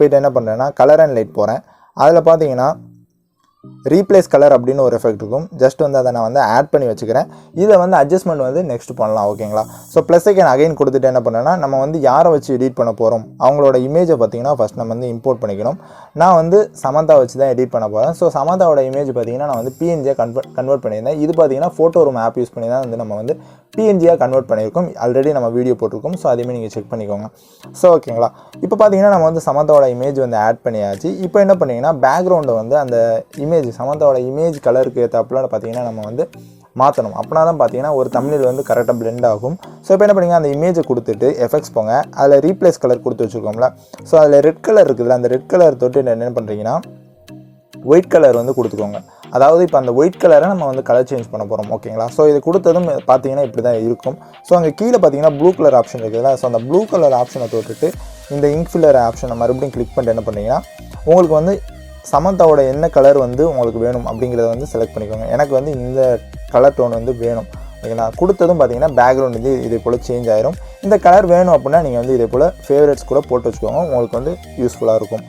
போய்ட்டு என்ன பண்ணுறேன்னா கலர் அண்ட் லைட் போகிறேன். அதில் பார்த்தீங்கன்னா ரீப்ளேஸ் கலர் அப்படின்னு ஒரு எஃபெக்ட் இருக்கும். ஜஸ்ட் வந்து அதை நான் வந்து ஆட் பண்ணி வச்சுக்கிறேன். இதை வந்து அட்ஜஸ்ட்மெண்ட் வந்து நெக்ஸ்ட் பண்ணலாம். ஓகேங்களா? ஸோ ப்ளஸ் செகண்ட் அகைன் கொடுத்துட்டு என்ன பண்ணேன்னா நம்ம வந்து யாரை வச்சு எடிட் பண்ண போகிறோம் அவங்களோட இமேஜை பார்த்தீங்கன்னா ஃபஸ்ட் நம்ம வந்து இம்போர்ட் பண்ணிக்கணும். நான் வந்து சமந்தா வச்சு தான் எடிட் பண்ண போகிறேன். ஸோ சமந்தாவோட இமேஜ் பார்த்தீங்கன்னா நான் வந்து பிஎன்ஜியாக கன்வெர்ட் பண்ணியிருந்தேன். இது பார்த்தீங்கன்னா ஃபோட்டோ ரூம் ஆப் யூஸ் பண்ணி தான் வந்து நம்ம வந்து பிஎன்ஜியாக கன்வெர்ட் பண்ணியிருக்கோம். ஆல்ரெடி நம்ம வீடியோ போட்டிருக்கோம். ஸோ அதேமாதிரி நீங்கள் செக் பண்ணிக்கோங்க. ஸோ ஓகேங்களா? இப்போ பார்த்தீங்கன்னா நம்ம வந்து சமந்தாவோட இமேஜ் வந்து ஆட் பண்ணியாச்சு. இப்போ என்ன பண்ணிங்கன்னா பேக்ரவுண்டை வந்து அந்த இமேஜ் சமந்தாவோட இமேஜ் கலருக்கு ஏற்றாப்புல பார்த்தீங்கன்னா நம்ம வந்து மாற்றணும். அப்படின்னா தான் பார்த்தீங்கன்னா ஒரு தம்ப்நெயில் வந்து கரெக்டாக பிளெண்ட் ஆகும். ஸோ இப்போ என்ன பண்ணிங்க அந்த இமேஜை கொடுத்துட்டு எஃபெக்ட்ஸ் போங்க. அதில் ரீப்ளேஸ் கலர் கொடுத்து வச்சுருக்கோம்ல. ஸோ அதில் ரெட் கலர் இருக்குதுல்ல, அந்த ரெட் கலர் தொட்டு என்ன பண்ணுறீங்கன்னா ஒயிட் கலர் வந்து கொடுத்துக்கோங்க. அதாவது இப்போ அந்த ஒயிட் கலரை நம்ம வந்து கலர் சேஞ்ச் பண்ண போகிறோம். ஓகேங்களா? ஸோ இது கொடுத்ததும் பார்த்தீங்கன்னா இப்படி தான் இருக்கும். ஸோ அங்கே கீழே பார்த்தீங்கன்னா ப்ளூ கலர் ஆப்ஷன் இருக்குதுல்ல. ஸோ அந்த ப்ளூ கலர் ஆப்ஷனை தொட்டுட்டு இந்த இங்க் ஃபில்லர் ஆப்ஷனை மறுபடியும் கிளிக் பண்ணிட்டு என்ன பண்ணுறீங்கன்னா உங்களுக்கு வந்து சமந்தாவோட என்ன கலர் வந்து உங்களுக்கு வேணும் அப்படிங்கிறத வந்து செலக்ட் பண்ணிக்கோங்க. எனக்கு வந்து இந்த கலர் டோன் வந்து வேணும். ஓகேங்களா? கொடுத்ததும் பார்த்தீங்கன்னா பேக்ரவுண்ட் வந்து இதே போல் சேஞ்ச் ஆயிரும். இந்த கலர் வேணும் அப்படின்னா நீங்கள் வந்து இதே போல் ஃபேவரட்ஸ் கூட போட்டு வச்சுக்கோங்க. உங்களுக்கு வந்து யூஸ்ஃபுல்லாக இருக்கும்.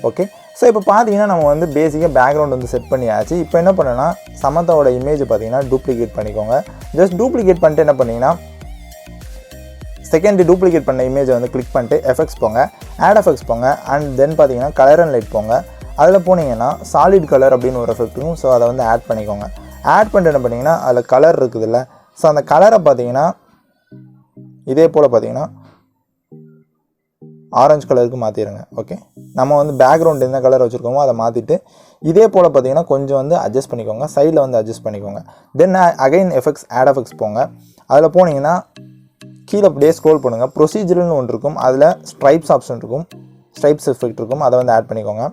ஓகே. ஸோ இப்போ பார்த்தீங்கன்னா நம்ம வந்து பேசிக்காக பேக்ரவுண்ட் வந்து செட் பண்ணியாச்சு. இப்போ என்ன பண்ணேன்னா சமந்தாவோட இமேஜ் பார்த்தீங்கன்னா டூப்ளிகேட் பண்ணிக்கோங்க. ஜஸ்ட் டூப்ளிகேட் பண்ணிட்டு என்ன பண்ணிங்கன்னா செகண்ட் டூப்ளிகேட் பண்ண இமேஜை வந்து கிளிக் பண்ணிட்டு எஃபெக்ட்ஸ் போங்க, ஆட் எஃபெக்ட்ஸ் போங்க, அண்ட் தென் பார்த்தீங்கன்னா கலர் அண்ட் லைட் போங்க. அதில் போனீங்கன்னா சாலிட் கலர் அப்படின்னு ஒரு எஃபெக்ட் இருக்கும். ஸோ அதை வந்து ஆட் பண்ணிக்கோங்க. ஆட் பண்ணிட்டு என்ன பண்ணிங்கன்னா அதில் கலர் இருக்குதுல்ல. ஸோ அந்த கலரை பார்த்தீங்கன்னா இதே போல் பார்த்தீங்கன்னா ஆரஞ்சு கலருக்கு மாற்றிடுங்க. ஓகே. நம்ம வந்து பேக்ரவுண்ட் என்ன கலர் வச்சுருக்கோமோ அதை மாற்றிட்டு இதே போல் பார்த்தீங்கன்னா கொஞ்சம் வந்து அட்ஜஸ்ட் பண்ணிக்கோங்க. சைடில் வந்து அட்ஜஸ்ட் பண்ணிக்கோங்க. Then again effects add effects போங்க. அதில் போனீங்கன்னா கீழே அப்படியே ஸ்க்ரோல் பண்ணுங்கள். ப்ரொசீஜர்னு ஒன்று இருக்கும். அதில் ஸ்ட்ரைப்ஸ் ஆப்ஷன் இருக்கும். ஸ்ட்ரைப்ஸ் எஃபெக்ட் இருக்கும். அதை வந்து ஆட் பண்ணிக்கோங்க.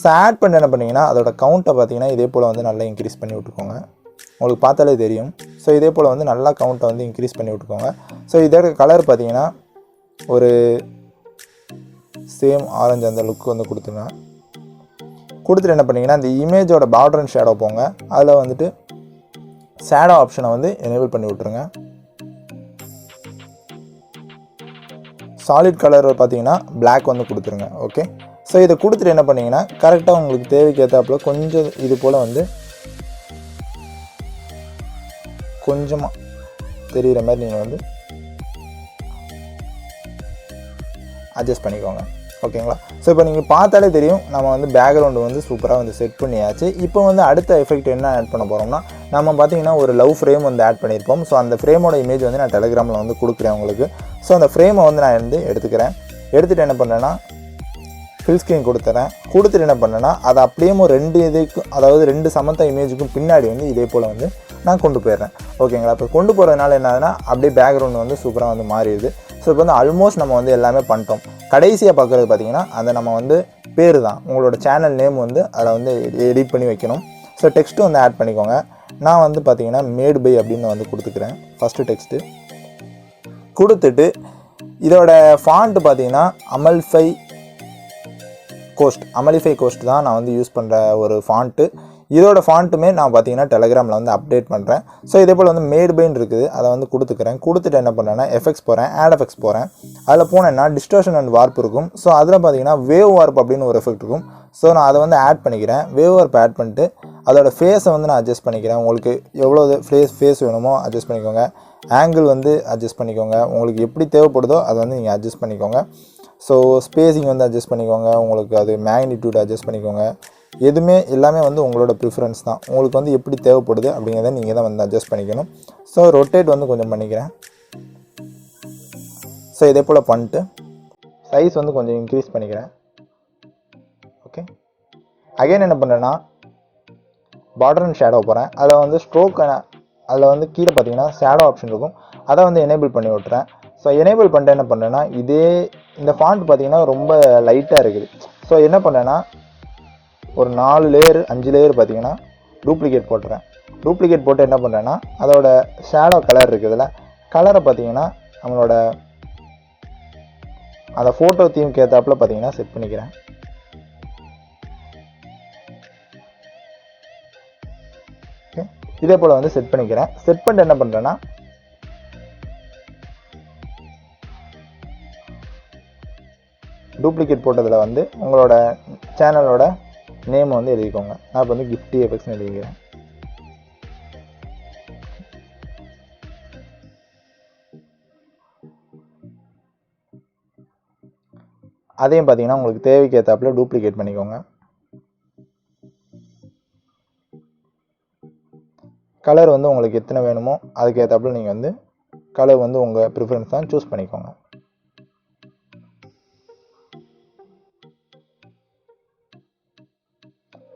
ஸோ ஆட் பண்ணி என்ன பண்ணிங்கன்னா அதோட கவுண்ட்டை பார்த்தீங்கன்னா இதே போல் வந்து நல்லா இன்க்ரீஸ் பண்ணி விட்டுக்கோங்க. உங்களுக்கு பார்த்தாலே தெரியும். ஸோ இதே போல் வந்து நல்லா கவுண்ட்டை வந்து இன்க்ரீஸ் பண்ணி விட்டுக்கோங்க. ஸோ இதோட கலர் பார்த்தீங்கன்னா ஒரு சேம் ஆரஞ்சு அந்த லுக் வந்து கொடுத்துங்க. கொடுத்துட்டு என்ன பண்ணிங்கன்னா இந்த இமேஜோட பார்டர் அண்ட் ஷேடோ போங்க. அதில் வந்துட்டு ஷேடோ ஆப்ஷனை வந்து எனேபிள் பண்ணி விட்ருங்க. சாலிட் கலர் பார்த்தீங்கன்னா பிளாக் வந்து கொடுத்துருங்க. ஓகே. ஸோ இதை கொடுத்துட்டு என்ன பண்ணிங்கன்னா கரெக்டாக உங்களுக்கு தேவைக்கு ஏற்றாப்புல கொஞ்சம் இது போல் வந்து கொஞ்சமாக தெரிகிற மாதிரி நீங்கள் வந்து அட்ஜஸ்ட் பண்ணிக்கோங்க. ஓகேங்களா? ஸோ இப்போ நீங்கள் பார்த்தாலே தெரியும் நம்ம வந்து பேக்ரவுண்டு வந்து சூப்பராக வந்து செட் பண்ணியாச்சு. இப்போ வந்து அடுத்த எஃபெக்ட் என்ன ஆட் பண்ண போகிறோம்னா நம்ம பார்த்தீங்கன்னா ஒரு லவ் ஃப்ரேம் வந்து ஆட் பண்ணியிருப்போம். ஸோ அந்த ஃப்ரேமோட இமேஜ் வந்து நான் டெலிகிராமில் வந்து கொடுக்குறேன் உங்களுக்கு. ஸோ அந்த ஃப்ரேமை வந்து நான் வந்து எடுத்துக்கிறேன். எடுத்துகிட்டு என்ன பண்ணேன்னா ஃபில் ஸ்க்ரீன் கொடுத்துறேன். கொடுத்துட்டு என்ன பண்ணேன்னா அதை அப்படியே ரெண்டு இதுக்கும் அதாவது ரெண்டு சமந்தா இமேஜுக்கும் பின்னாடி வந்து இதே போல் வந்து நான் கொண்டு போயிடுறேன். ஓகேங்களா? இப்போ கொண்டு போகிறதுனால என்ன ஆகுதுன்னா அப்படியே பேக்ரவுண்ட் வந்து சூப்பராக வந்து மாறிடுது. ஸோ இப்போ வந்து ஆல்மோஸ்ட் நம்ம வந்து எல்லாமே பண்ணிட்டோம். கடைசியாக பார்க்குறது பார்த்திங்கன்னா அந்த நம்ம வந்து பேர் தான் உங்களோட சேனல் நேம் வந்து அதில் வந்து எடிட் பண்ணி வைக்கணும். ஸோ டெக்ஸ்ட்டு வந்து ஆட் பண்ணிக்கோங்க. நான் வந்து பார்த்திங்கன்னா மேட் பை அப்படின்னு வந்து கொடுத்துக்கிறேன். ஃபஸ்ட்டு டெக்ஸ்ட்டு கொடுத்துட்டு இதோட ஃபாண்ட்டு பார்த்திங்கன்னா அமலிஃபை கோஸ்ட் தான் நான் வந்து யூஸ் பண்ணுற ஒரு ஃபாண்ட்டு. இதோட ஃபாண்ட்டுமே நான் பார்த்தீங்கன்னா டெலிகிராமில் வந்து அப்டேட் பண்ணுறேன். ஸோ இதே போல் வந்து மேட் பைன்னு இருக்குது. அதை வந்து கொடுத்துக்கிறேன். கொடுத்துட்டு என்ன பண்ணுறேன்னா எஃபெக்ட்ஸ் போகிறேன், ஆட் எஃபெக்ட்ஸ் போகிறேன். அதில் போனேன்னா டிஸ்டோர்ஷன் அண்ட் வார்ப் இருக்கும். ஸோ அதில் பார்த்தீங்கன்னா வேவ் வார்ப் அப்படின்னு ஒரு எஃபெக்ட் இருக்கும். ஸோ நான் அதை வந்து ஆட் பண்ணிக்கிறேன். வேவ் வார்ப் ஆட் பண்ணிட்டு அதோட ஃபேஸை வந்து நான் அட்ஜஸ்ட் பண்ணிக்கிறேன். உங்களுக்கு எவ்வளோ ஃபேஸ் வேணுமோ அட்ஜஸ்ட் பண்ணிக்கோங்க. ஆங்கிள் வந்து அட்ஜஸ்ட் பண்ணிக்கோங்க. உங்களுக்கு எப்படி தேவைப்படுதோ அதை வந்து நீங்கள் அட்ஜஸ்ட் பண்ணிக்கோங்க. ஸோ ஸ்பேஸிங் வந்து அட்ஜஸ்ட் பண்ணிக்கோங்க. உங்களுக்கு அது மேக்னிடியூட் அட்ஜஸ்ட் பண்ணிக்கோங்க. எல்லாமே வந்து உங்களோட ப்ரிஃபரன்ஸ் தான். உங்களுக்கு வந்து எப்படி தேவைப்படுது அப்படிங்கிறத நீங்கள் தான் வந்து அட்ஜஸ்ட் பண்ணிக்கணும். ஸோ ரொட்டேட் வந்து கொஞ்சம் பண்ணிக்கிறேன். ஸோ இதே போல் பண்ணிட்டு சைஸ் வந்து கொஞ்சம் இன்க்ரீஸ் பண்ணிக்கிறேன். ஓகே. அகைன் என்ன பண்ணுறேன்னா பார்டர் அண்ட் ஷேடோ போகிறேன். அதில் வந்து ஸ்ட்ரோக் அதில் வந்து கீழே பார்த்தீங்கன்னா ஷேடோ ஆப்ஷன் இருக்கும். அதை வந்து எனேபிள் பண்ணி விட்டுறேன். ஸோ எனேபிள் பண்ணிட்டு என்ன பண்ணுறேன்னா இந்த ஃபாண்ட் பார்த்தீங்கன்னா ரொம்ப லைட்டாக இருக்குது. ஸோ என்ன பண்ணேன்னா ஒரு 4 லேயர் 5 லேயர் பார்த்தீங்கன்னா டூப்ளிகேட் போட்டுறேன். டூப்ளிகேட் போட்டு என்ன பண்ணுறேன்னா அதோட ஷேடோ கலர் இருக்குதுல்ல, கலரை பார்த்தீங்கன்னா நம்மளோட அந்த ஃபோட்டோ தீம்க்கு ஏற்றாப்புல பார்த்தீங்கன்னா செட் பண்ணிக்கிறேன். ஓகே. இதே போல் வந்து செட் பண்ணிக்கிறேன். செட் பண்ணிட்டு என்ன பண்ணுறேன்னா டூப்ளிகேட் போட்டதில் வந்து உங்களோட சேனலோட நேம் வந்து எழுதிக்கோங்க. நான் இப்போ வந்து கிஃப்டி எஃபெக்ட்ஸ்னு எழுதிக்கிறேன். அதையும் பார்த்தீங்கன்னா உங்களுக்கு தேவைக்கு ஏற்றாப்புல டூப்ளிகேட் பண்ணிக்கோங்க. கலர் வந்து உங்களுக்கு எத்தனை வேணுமோ அதுக்கு ஏற்றாப்புல நீங்கள் வந்து கலர் வந்து உங்கள் ப்ரிஃபரன்ஸ் தான் சூஸ் பண்ணிக்கோங்க.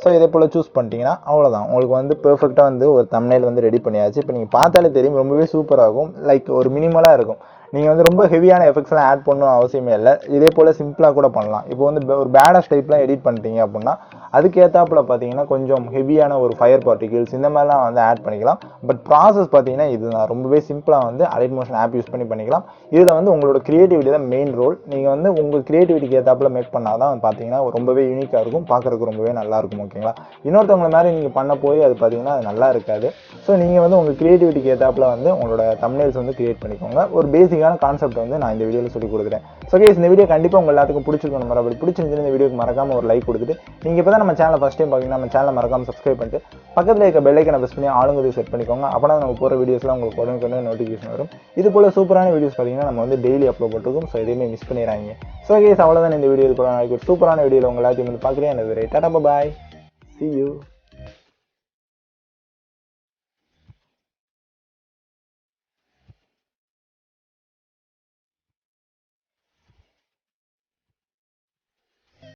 ஸோ இதே போல் சூஸ் பண்ணிட்டீங்கன்னா அவ்வளோதான், உங்களுக்கு வந்து பெர்ஃபெக்டாக வந்து ஒரு தம்ப்நெயில் வந்து ரெடி பண்ணியாச்சு. இப்போ நீங்கள் பார்த்தாலே தெரியும், ரொம்பவே சூப்பராகும். லைக் ஒரு மினிமலாக இருக்கும். நீங்கள் வந்து ரொம்ப ஹெவியான எஃபெக்ட்ஸ்லாம் ஆட் பண்ணணும் அவசியமே இல்லை. இதே போல் சிம்பிளாக கூட பண்ணலாம். இப்போ வந்து ஒரு பேடாஸ் டைப்லாம் எடிட் பண்ணிட்டீங்க அப்படின்னா அதுக்கு ஏற்றாப்புல பார்த்தீங்கன்னா கொஞ்சம் ஹெவியான ஒரு ஃபயர் பார்ட்டிகிள்ஸ் இந்த மாதிரிலாம் வந்து ஆட் பண்ணிக்கலாம். பட் ப்ராசஸ் பார்த்தீங்கன்னா இதுதான், ரொம்பவே சிம்பிளாக வந்து அலைட் மோஷன் ஆப் யூஸ் பண்ணிக்கலாம். இதில் வந்து உங்களோட கிரியேட்டிவிட்டி தான் மெயின் ரோல். நீங்கள் வந்து உங்கள் கிரியேட்டிவிட்டிக்கு ஏற்றாப்புல மேக் பண்ணால் தான் பார்த்தீங்கன்னா ரொம்பவே யூனிக்காக இருக்கும், பார்க்குறதுக்கு ரொம்பவே நல்லாயிருக்கும். ஓகேங்களா? இன்னொருத்தவங்க மாதிரி நீங்கள் பண்ண போய் அது பார்த்தீங்கன்னா அது நல்லா இருக்காது. ஸோ நீங்கள் வந்து உங்கள் கிரியேட்டிவிட்டிக்கு ஏற்றாப்புல வந்து உங்களோட தம்ப்நெயில்ஸ் வந்து கிரியேட் பண்ணிக்கோங்க. ஒரு பேசிக்கான கான்செப்ட் வந்து நான் இந்த வீடியோவில் சொல்லி கொடுக்குறேன். ஸோ கைஸ், இந்த வீடியோ கண்டிப்பாக உங்கள் எல்லாத்துக்கும் பிடிச்சிருக்கணும். அப்படி பிடிச்சிருந்துச்சு இந்த வீடியோக்கு மறக்காம ஒரு லைக் கொடுத்துட்டு, நீங்கள் இப்போ தான் நம்ம சேனலை ஃபஸ்ட் டைம் பார்த்தீங்கன்னா நம்ம சேனலை மறக்காம சப்ஸ்கிரைப் பண்ணிட்டு பக்கத்தில் இருக்க பெல் ஐக்கனை ப்ரெஸ் பண்ணி ஆளுங்க செட் பண்ணிக்கோங்க. அப்போ தான் நம்ம போகிற வீடியோஸ்லாம் உங்களுக்கு உடனே நோட்டிஃபிகேஷன் வரும். இது போல் சூப்பரான வீடியோஸ் பார்த்தீங்கன்னா நம்ம வந்து டெய்லி அப்லோட் பண்ணிருக்கோம். ஸோ எதையுமே மிஸ் பண்ணிடுறாங்க. ஸோ கைஸ், அவ்வளோதான் இந்த வீடியோ. கூட நாளைக்கு ஒரு சூப்பரான வீடியோவில் உங்கள் எல்லாத்தையும் வந்து பார்க்குறேன். டாடா, பாய், see you.